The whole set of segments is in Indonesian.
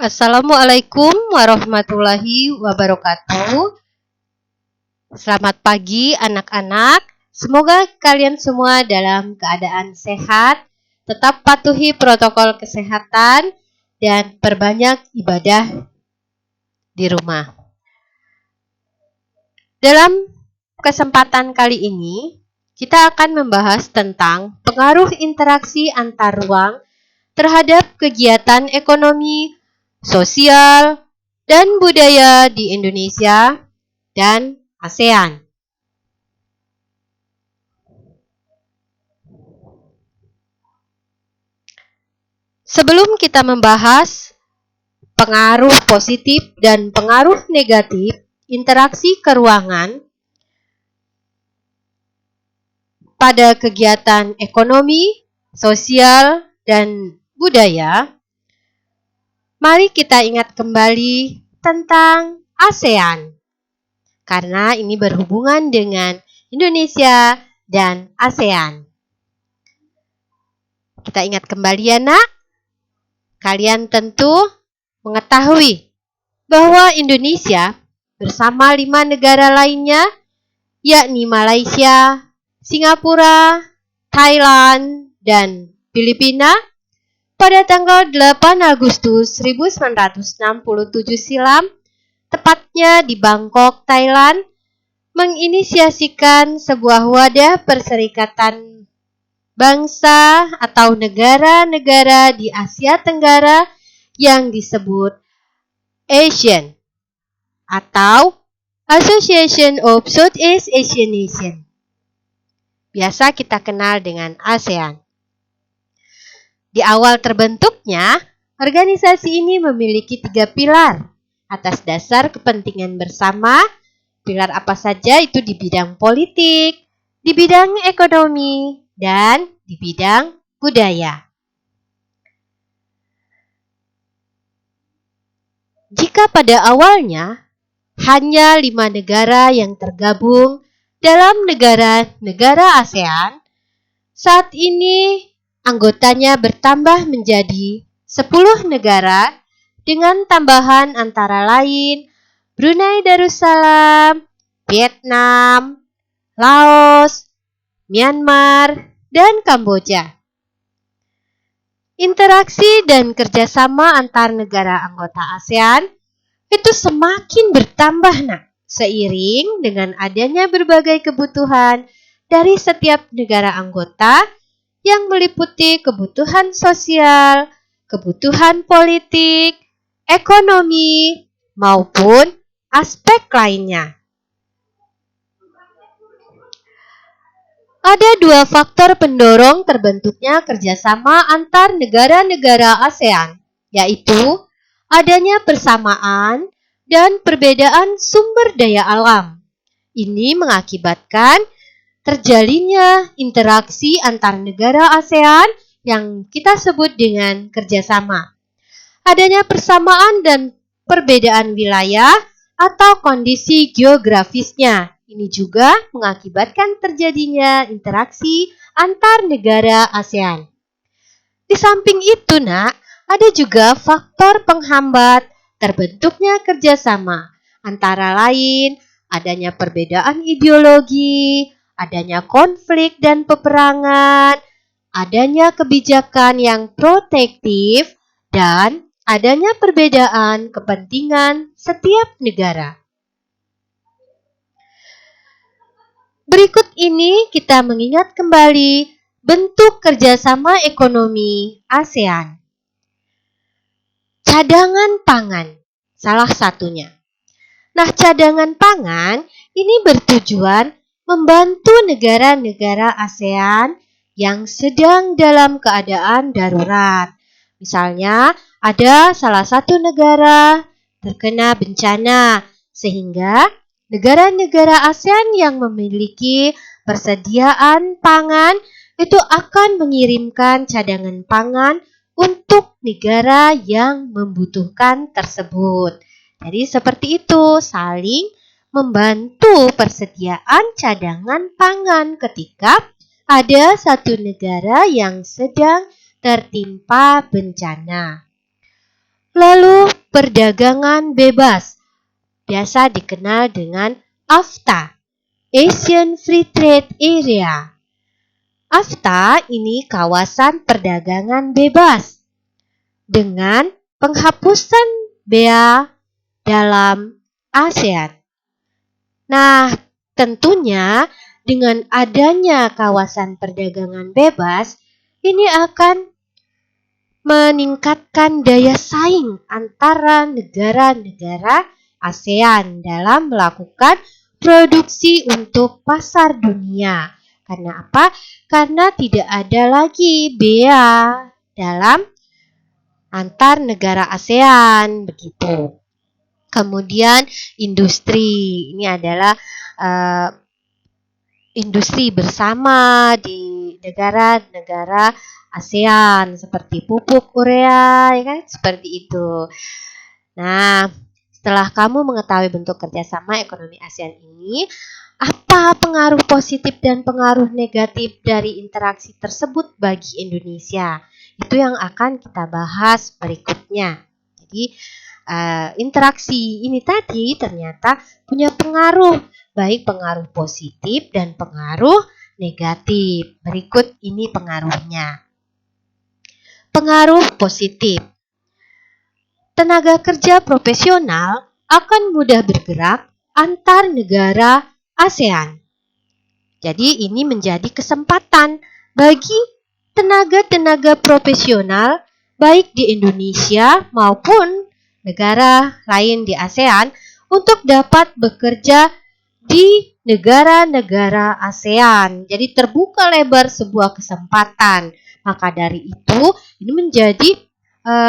Assalamualaikum warahmatullahi wabarakatuh. Selamat pagi anak-anak. Semoga kalian semua dalam keadaan sehat, tetap patuhi protokol kesehatan, dan perbanyak ibadah di rumah. Dalam kesempatan kali ini, kita akan membahas tentang pengaruh interaksi antar ruang terhadap kegiatan ekonomi, sosial, dan budaya di Indonesia dan ASEAN. Sebelum kita membahas pengaruh positif dan pengaruh negatif interaksi keruangan pada kegiatan ekonomi, sosial, dan budaya, mari kita ingat kembali tentang ASEAN. Karena ini berhubungan dengan Indonesia dan ASEAN. Kita ingat kembali ya nak. Kalian tentu mengetahui bahwa Indonesia bersama 5 negara lainnya, yakni Malaysia, Singapura, Thailand, dan Filipina, pada tanggal 8 Agustus 1967 silam, tepatnya di Bangkok, Thailand, menginisiasikan sebuah wadah perserikatan bangsa atau negara-negara di Asia Tenggara yang disebut ASEAN atau Association of Southeast Asian Nations. Biasa kita kenal dengan ASEAN. Di awal terbentuknya, organisasi ini memiliki 3 pilar atas dasar kepentingan bersama. Pilar apa saja itu di bidang politik, di bidang ekonomi, dan di bidang budaya. Jika pada awalnya hanya 5 negara yang tergabung dalam negara-negara ASEAN, saat ini anggotanya bertambah menjadi 10 negara dengan tambahan antara lain Brunei Darussalam, Vietnam, Laos, Myanmar, dan Kamboja. Interaksi dan kerjasama antar negara anggota ASEAN itu semakin bertambah nak, seiring dengan adanya berbagai kebutuhan dari setiap negara anggota yang meliputi kebutuhan sosial, kebutuhan politik, ekonomi, maupun aspek lainnya. Ada 2 faktor pendorong terbentuknya kerjasama antar negara-negara ASEAN, yaitu adanya persamaan dan perbedaan sumber daya alam. Ini mengakibatkan terjalinnya interaksi antar negara ASEAN yang kita sebut dengan kerjasama. Adanya persamaan dan perbedaan wilayah atau kondisi geografisnya. Ini juga mengakibatkan terjadinya interaksi antar negara ASEAN. Di samping itu nak, ada juga faktor penghambat terbentuknya kerjasama. Antara lain, adanya perbedaan ideologi, adanya konflik dan peperangan, adanya kebijakan yang protektif, dan adanya perbedaan kepentingan setiap negara. Berikut ini kita mengingat kembali bentuk kerjasama ekonomi ASEAN. Cadangan pangan, salah satunya. Nah, cadangan pangan ini bertujuan membantu negara-negara ASEAN yang sedang dalam keadaan darurat. Misalnya, ada salah satu negara terkena bencana, sehingga negara-negara ASEAN yang memiliki persediaan pangan itu akan mengirimkan cadangan pangan untuk negara yang membutuhkan tersebut. Jadi seperti itu, saling membantu persediaan cadangan pangan ketika ada satu negara yang sedang tertimpa bencana. Lalu perdagangan bebas, biasa dikenal dengan AFTA, Asian Free Trade Area. AFTA ini kawasan perdagangan bebas dengan penghapusan bea dalam ASEAN. Nah, tentunya dengan adanya kawasan perdagangan bebas, ini akan meningkatkan daya saing antara negara-negara ASEAN dalam melakukan produksi untuk pasar dunia. Karena apa? Karena tidak ada lagi bea dalam antar negara ASEAN, begitu. Kemudian industri, ini adalah industri bersama di negara-negara ASEAN seperti pupuk urea, ya kan? Seperti itu. Nah, setelah kamu mengetahui bentuk kerjasama ekonomi ASEAN ini, apa pengaruh positif dan pengaruh negatif dari interaksi tersebut bagi Indonesia? Itu yang akan kita bahas berikutnya. Jadi, interaksi ini tadi ternyata punya pengaruh, baik pengaruh positif dan pengaruh negatif. Berikut ini pengaruhnya. Pengaruh positif. Tenaga kerja profesional akan mudah bergerak antar negara ASEAN. Jadi ini menjadi kesempatan bagi tenaga-tenaga profesional baik di Indonesia maupun negara lain di ASEAN untuk dapat bekerja di negara-negara ASEAN. Jadi terbuka lebar sebuah kesempatan. Maka dari itu ini menjadi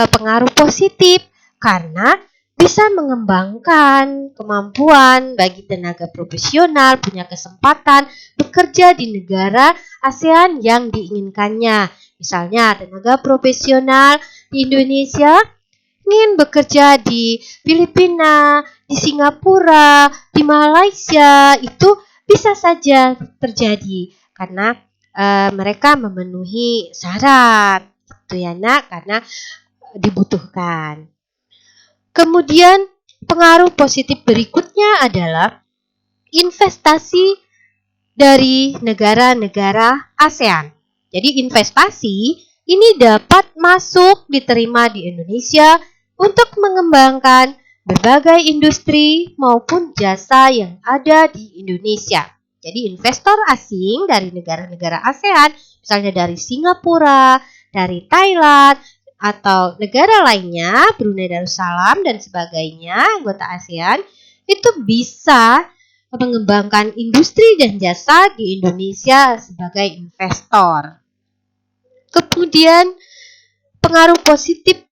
pengaruh positif karena bisa mengembangkan kemampuan bagi tenaga profesional punya kesempatan bekerja di negara ASEAN yang diinginkannya. Misalnya tenaga profesional di Indonesia ingin bekerja di Filipina, di Singapura, di Malaysia, itu bisa saja terjadi karena mereka memenuhi syarat, gitu ya nak, karena dibutuhkan. Kemudian pengaruh positif berikutnya adalah investasi dari negara-negara ASEAN. Jadi investasi ini dapat masuk diterima di Indonesia untuk mengembangkan berbagai industri maupun jasa yang ada di Indonesia. Jadi investor asing dari negara-negara ASEAN, misalnya dari Singapura, dari Thailand, atau negara lainnya, Brunei Darussalam dan sebagainya, anggota ASEAN, itu bisa mengembangkan industri dan jasa di Indonesia sebagai investor. Kemudian pengaruh positif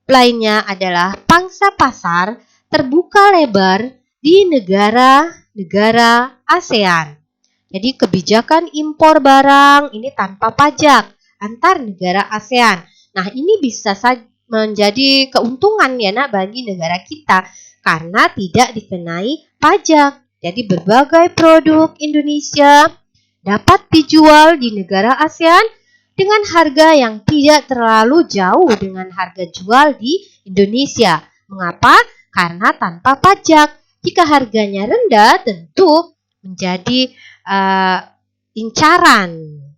lainnya adalah pangsa pasar terbuka lebar di negara-negara ASEAN. Jadi kebijakan impor barang ini tanpa pajak antar negara ASEAN. Nah, ini bisa menjadi keuntungan ya nak bagi negara kita karena tidak dikenai pajak. Jadi berbagai produk Indonesia dapat dijual di negara ASEAN dengan harga yang tidak terlalu jauh dengan harga jual di Indonesia. Mengapa? Karena tanpa pajak. Jika harganya rendah, tentu menjadi incaran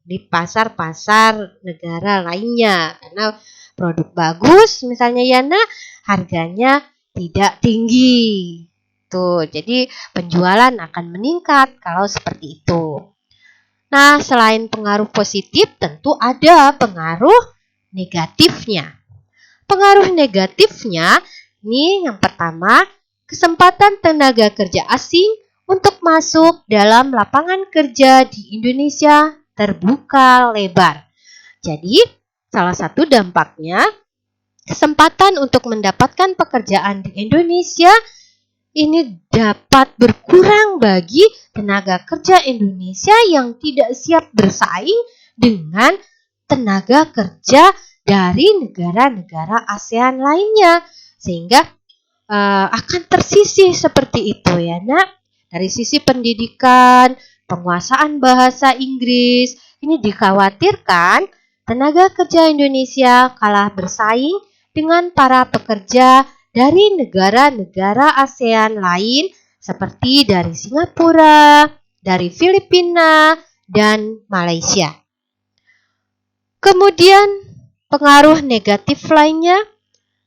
di pasar-pasar negara lainnya. Karena produk bagus, misalnya Yana, harganya tidak tinggi. Tuh, jadi penjualan akan meningkat kalau seperti itu. Nah, selain pengaruh positif, tentu ada pengaruh negatifnya. Pengaruh negatifnya, ini yang pertama, kesempatan tenaga kerja asing untuk masuk dalam lapangan kerja di Indonesia terbuka lebar. Jadi, salah satu dampaknya, kesempatan untuk mendapatkan pekerjaan di Indonesia ini dapat berkurang bagi tenaga kerja Indonesia yang tidak siap bersaing dengan tenaga kerja dari negara-negara ASEAN lainnya. Sehingga akan tersisih seperti itu ya nak. Dari sisi pendidikan, penguasaan bahasa Inggris, ini dikhawatirkan tenaga kerja Indonesia kalah bersaing dengan para pekerja dari negara-negara ASEAN lain seperti dari Singapura, dari Filipina, dan Malaysia. Kemudian pengaruh negatif lainnya,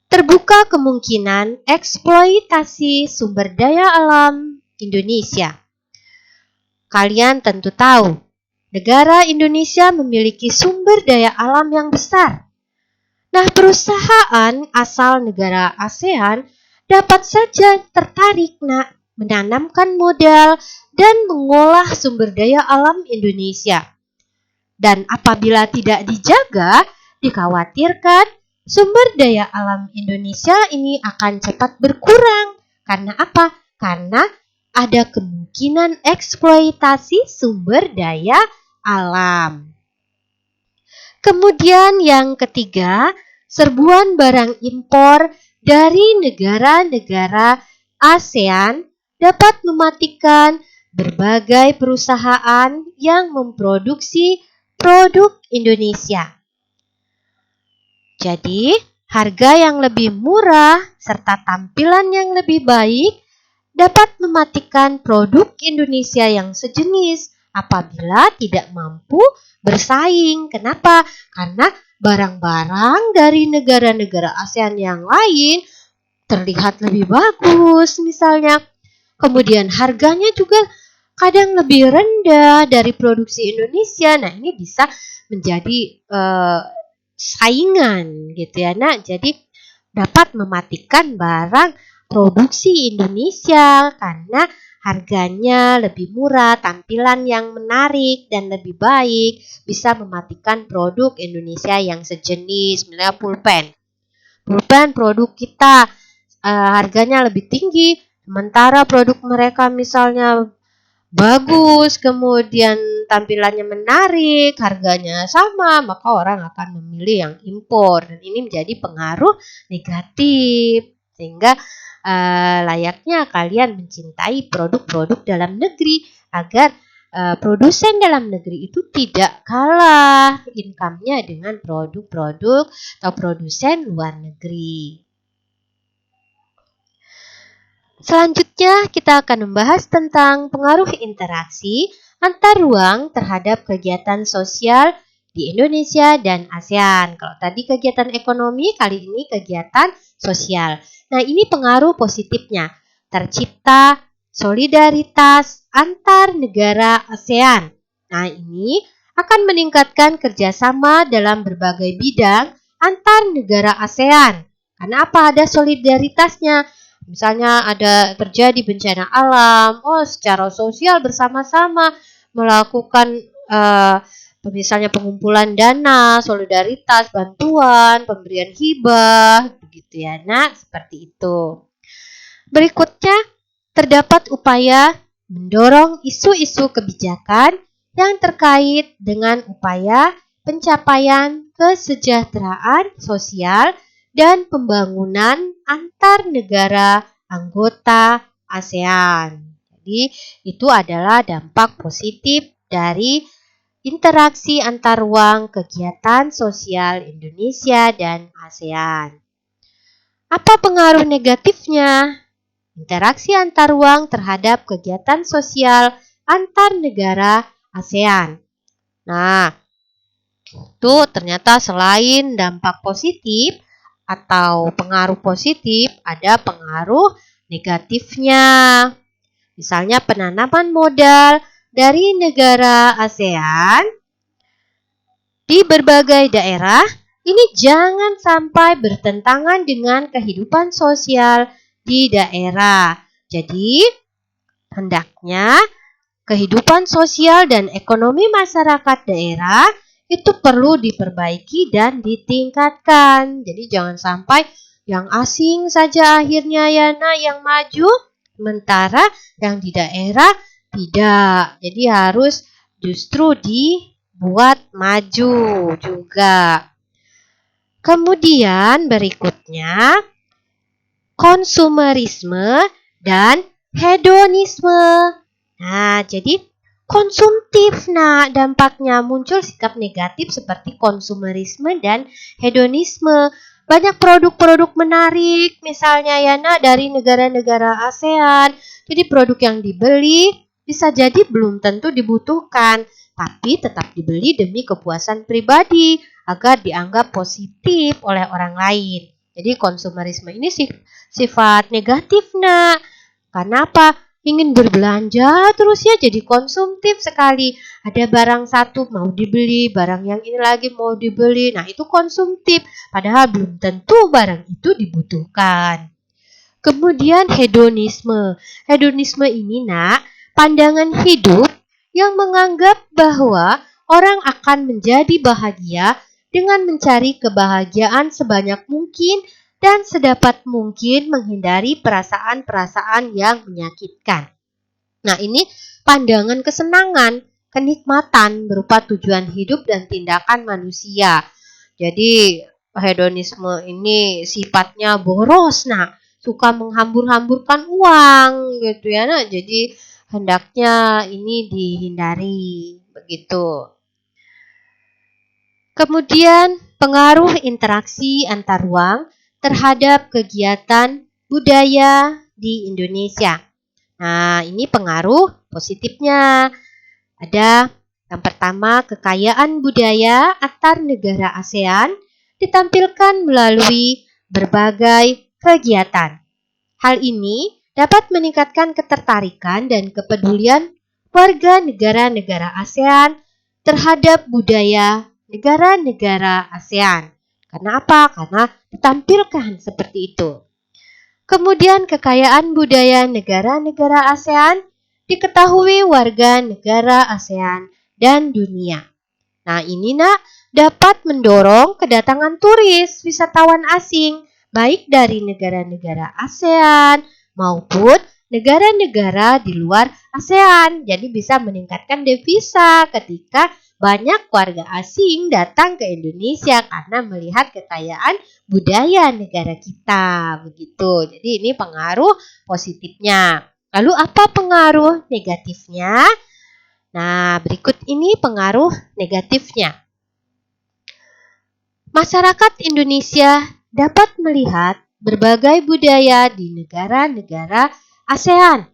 terbuka kemungkinan eksploitasi sumber daya alam Indonesia. Kalian tentu tahu, negara Indonesia memiliki sumber daya alam yang besar. Nah, perusahaan asal negara ASEAN dapat saja tertarik menanamkan modal dan mengolah sumber daya alam Indonesia. Dan apabila tidak dijaga, dikhawatirkan sumber daya alam Indonesia ini akan cepat berkurang. Karena apa? Karena ada kemungkinan eksploitasi sumber daya alam. Kemudian yang ketiga, serbuan barang impor dari negara-negara ASEAN dapat mematikan berbagai perusahaan yang memproduksi produk Indonesia. Jadi, harga yang lebih murah serta tampilan yang lebih baik dapat mematikan produk Indonesia yang sejenis apabila tidak mampu bersaing. Kenapa? Karena barang-barang dari negara-negara ASEAN yang lain terlihat lebih bagus misalnya. Kemudian harganya juga kadang lebih rendah dari produksi Indonesia. Nah, ini bisa menjadi saingan gitu ya. Nah, jadi dapat mematikan barang produksi Indonesia karena harganya lebih murah, tampilan yang menarik dan lebih baik, bisa mematikan produk Indonesia yang sejenis, misalnya pulpen. Pulpen produk kita harganya lebih tinggi, sementara produk mereka misalnya bagus, kemudian tampilannya menarik, harganya sama, maka orang akan memilih yang impor. Dan ini menjadi pengaruh negatif, sehingga layaknya kalian mencintai produk-produk dalam negeri agar produsen dalam negeri itu tidak kalah income-nya dengan produk-produk atau produsen luar negeri. Selanjutnya kita akan membahas tentang pengaruh interaksi antar ruang terhadap kegiatan sosial di Indonesia dan ASEAN. Kalau tadi kegiatan ekonomi, kali ini kegiatan sosial. Nah, ini pengaruh positifnya. Tercipta solidaritas antar negara ASEAN. Nah, ini akan meningkatkan kerjasama dalam berbagai bidang antar negara ASEAN. Karena apa? Ada solidaritasnya. Misalnya ada terjadi bencana alam, secara sosial bersama-sama melakukan misalnya pengumpulan dana, solidaritas, bantuan, pemberian hibah, begitu ya. Nah, seperti itu. Berikutnya, terdapat upaya mendorong isu-isu kebijakan yang terkait dengan upaya pencapaian kesejahteraan sosial dan pembangunan antar negara anggota ASEAN. Jadi, itu adalah dampak positif dari interaksi antar ruang kegiatan sosial Indonesia dan ASEAN. Apa pengaruh negatifnya? Interaksi antar ruang terhadap kegiatan sosial antar negara ASEAN. Nah, itu ternyata selain dampak positif atau pengaruh positif, ada pengaruh negatifnya. Misalnya penanaman modal dari negara ASEAN di berbagai daerah, ini jangan sampai bertentangan dengan kehidupan sosial di daerah. Jadi, hendaknya kehidupan sosial dan ekonomi masyarakat daerah itu perlu diperbaiki dan ditingkatkan. Jadi jangan sampai yang asing saja akhirnya yang maju, sementara yang di daerah tidak. Jadi harus justru dibuat maju juga. Kemudian berikutnya, konsumerisme dan hedonisme. Nah, jadi konsumtif. Nah, dampaknya muncul sikap negatif seperti konsumerisme dan hedonisme. banyak produk-produk menarik misalnya ya nak dari negara-negara ASEAN. Jadi produk yang dibeli bisa jadi belum tentu dibutuhkan, tapi tetap dibeli demi kepuasan pribadi agar dianggap positif oleh orang lain. Jadi konsumerisme ini sifat negatif nak. Karena apa? Ingin berbelanja terus ya, jadi konsumtif sekali. Ada barang satu mau dibeli, barang yang ini lagi mau dibeli. Nah itu konsumtif, padahal belum tentu barang itu dibutuhkan. Kemudian hedonisme. Hedonisme ini nak, pandangan hidup yang menganggap bahwa orang akan menjadi bahagia dengan mencari kebahagiaan sebanyak mungkin dan sedapat mungkin menghindari perasaan-perasaan yang menyakitkan. Nah, ini pandangan kesenangan, kenikmatan berupa tujuan hidup dan tindakan manusia. Jadi, hedonisme ini sifatnya boros, nah, suka menghambur-hamburkan uang gitu ya. Nah, jadi hendaknya ini dihindari begitu. Kemudian, pengaruh interaksi antar ruang terhadap kegiatan budaya di Indonesia. Nah, ini pengaruh positifnya. Ada yang pertama, kekayaan budaya antar negara ASEAN ditampilkan melalui berbagai kegiatan. Hal ini dapat meningkatkan ketertarikan dan kepedulian warga negara-negara ASEAN terhadap budaya negara-negara ASEAN. Karena apa? Karena ditampilkan seperti itu. Kemudian kekayaan budaya negara-negara ASEAN diketahui warga negara ASEAN dan dunia. Nah ini nak dapat mendorong kedatangan turis wisatawan asing baik dari negara-negara ASEAN maupun negara-negara di luar ASEAN. Jadi bisa meningkatkan devisa ketika banyak warga asing datang ke Indonesia karena melihat kekayaan budaya negara kita begitu. Jadi ini pengaruh positifnya. Lalu apa pengaruh negatifnya? Nah, berikut ini pengaruh negatifnya. Masyarakat Indonesia dapat melihat berbagai budaya di negara-negara ASEAN.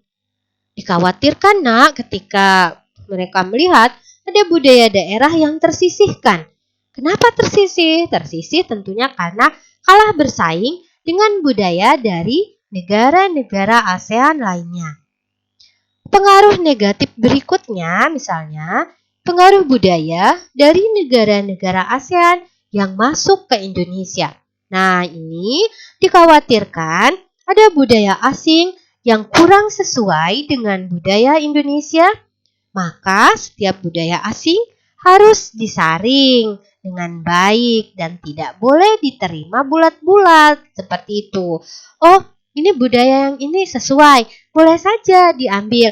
Dikhawatirkan nak ketika mereka melihat ada budaya daerah yang tersisihkan. Kenapa tersisih? Tersisih tentunya karena kalah bersaing dengan budaya dari negara-negara ASEAN lainnya. Pengaruh negatif berikutnya misalnya pengaruh budaya dari negara-negara ASEAN yang masuk ke Indonesia. Nah, ini dikhawatirkan ada budaya asing yang kurang sesuai dengan budaya Indonesia, maka setiap budaya asing harus disaring dengan baik dan tidak boleh diterima bulat-bulat seperti itu. Oh, ini budaya yang ini sesuai, boleh saja diambil,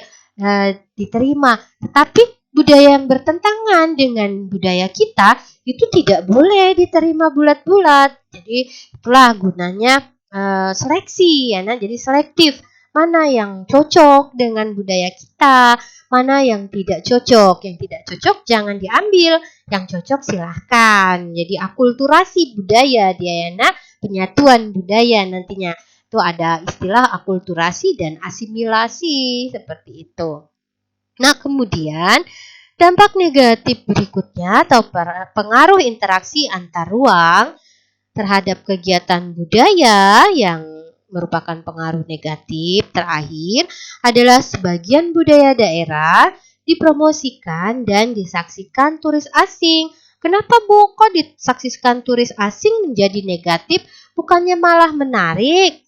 diterima. Tetapi budaya yang bertentangan dengan budaya kita itu tidak boleh diterima bulat-bulat. Jadi itulah gunanya seleksi ya, nah jadi selektif. Mana yang cocok dengan budaya kita, mana yang tidak cocok. Yang tidak cocok jangan diambil, yang cocok silahkan. Jadi akulturasi budaya dia ya, penyatuan budaya nantinya. Itu ada istilah akulturasi dan asimilasi seperti itu. Nah, kemudian dampak negatif berikutnya atau pengaruh interaksi antar ruang terhadap kegiatan budaya yang merupakan pengaruh negatif terakhir adalah sebagian budaya daerah dipromosikan dan disaksikan turis asing. Kenapa Bu kok disaksikan turis asing menjadi negatif? Bukannya malah menarik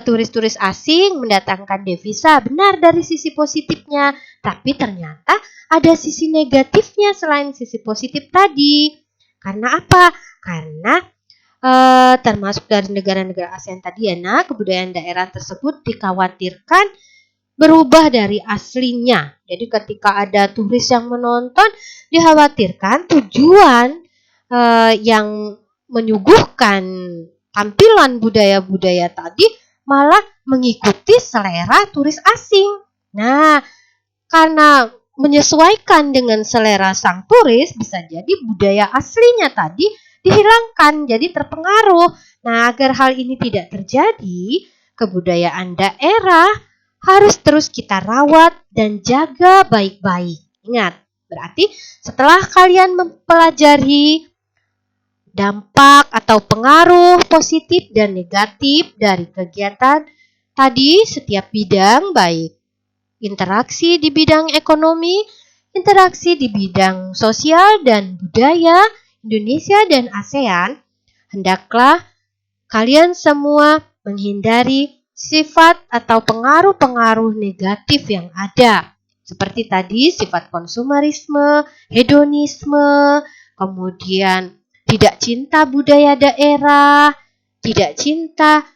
turis-turis asing mendatangkan devisa. Benar dari sisi positifnya, tapi ternyata ada sisi negatifnya selain sisi positif tadi. Karena apa? Karena termasuk dari negara-negara ASEAN tadi ya, nah, kebudayaan daerah tersebut dikhawatirkan berubah dari aslinya. Jadi ketika ada turis yang menonton, dikhawatirkan tujuan yang menyuguhkan tampilan budaya-budaya tadi malah mengikuti selera turis asing. Nah, karena menyesuaikan dengan selera sang turis, bisa jadi budaya aslinya tadi dihilangkan, jadi terpengaruh. Nah, agar hal ini tidak terjadi, kebudayaan daerah harus terus kita rawat dan jaga baik-baik. Ingat, berarti setelah kalian mempelajari dampak atau pengaruh positif dan negatif dari kegiatan tadi setiap bidang, baik interaksi di bidang ekonomi, interaksi di bidang sosial dan budaya Indonesia dan ASEAN, hendaklah kalian semua menghindari sifat atau pengaruh-pengaruh negatif yang ada. Seperti tadi sifat konsumerisme, hedonisme, kemudian tidak cinta budaya daerah, tidak cinta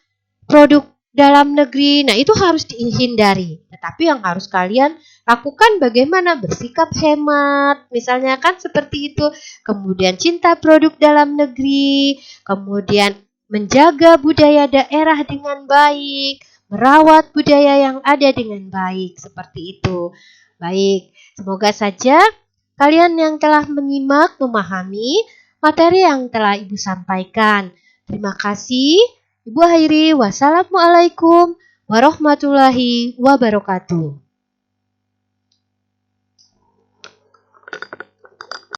produk dalam negeri. Nah, itu harus dihindari. Tetapi yang harus kalian lakukan bagaimana bersikap hemat, misalnya kan seperti itu. Kemudian cinta produk dalam negeri, kemudian menjaga budaya daerah dengan baik, merawat budaya yang ada dengan baik, seperti itu. Baik, semoga saja kalian yang telah menyimak memahami materi yang telah Ibu sampaikan. Terima kasih. Ibu akhiri, wassalamualaikum warahmatullahi wabarakatuh.